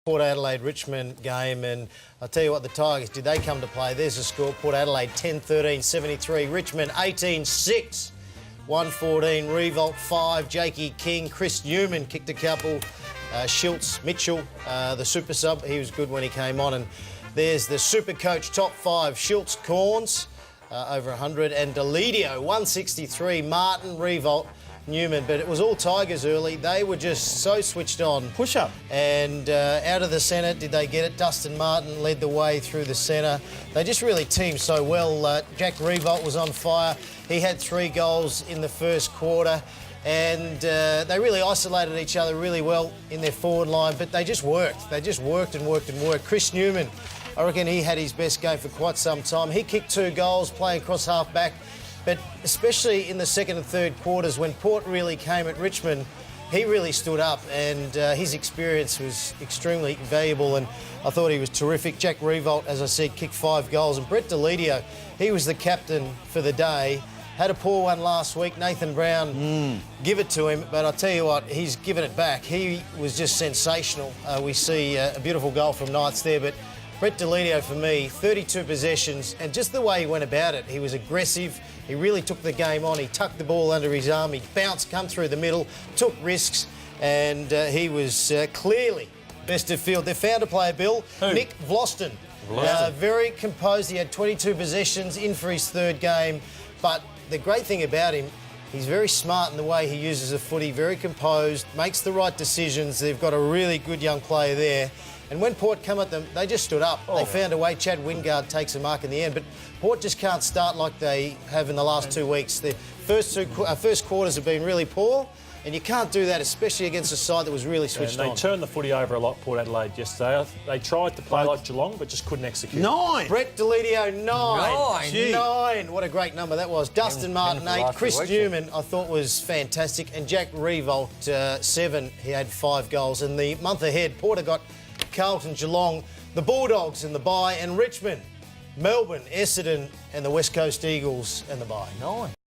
Port Adelaide Richmond game, and I'll tell you what, the Tigers, did they come to play? There's the score. Port Adelaide 10-13, 73. Richmond 18-6, 114. Revolt 5. Jakey King. Chris Newman kicked a couple. Schultz Mitchell, the super sub, he was good when he came on. And there's the super coach top 5. Schultz Corns over 100, and Deledio 163. Martin, Revolt, Newman, but it was all Tigers early. They were just so switched on. Push up. And out of the centre, did they get it? Dustin Martin led the way through the centre. They just really teamed so well. Jack Revolt was on fire. He had 3 goals in the first quarter. And they really isolated each other really well in their forward line, but they just worked. They just worked and worked and worked. Chris Newman, I reckon he had his best game for quite some time. He kicked 2 goals playing cross half back. But especially in the second and third quarters, when Port really came at Richmond, he really stood up, and his experience was extremely valuable, and I thought he was terrific. Jack Revolt, as I said, kicked 5 goals, and Brett Deledio, he was the captain for the day. Had a poor one last week. Nathan Brown give it to him, but I'll tell you what, he's given it back. He was just sensational. We see a beautiful goal from Knights there, but Brett Deledio, for me, 32 possessions, and just the way he went about it. He was aggressive. He really took the game on. He tucked the ball under his arm. He bounced, come through the middle, took risks, and he was clearly best of field. They found a player, Bill. Who? Nick Vlaston. Very composed. He had 22 possessions in for his 3rd game, but the great thing about him, he's very smart in the way he uses the footy, very composed, makes the right decisions. They've got a really good young player there. And when Port come at them, they just stood up. They found a way. Chad Wingard takes a mark in the end, but Port just can't start like they have in the last 2 weeks. The first quarters have been really poor, and you can't do that, especially against a side that was really switched on. They turned the footy over a lot, Port Adelaide, yesterday. They tried to play like Geelong, but just couldn't execute. 9. Brett Deledio, 9. 9. Gee. 9. What a great number that was. Dustin Martin, 8. Chris Newman, I thought, was fantastic. And Jack Revolt, 7. He had 5 goals. And the month ahead, Port got Carlton, Geelong, the Bulldogs in the bye, and Richmond, Melbourne, Essendon, and the West Coast Eagles in the bye. 9.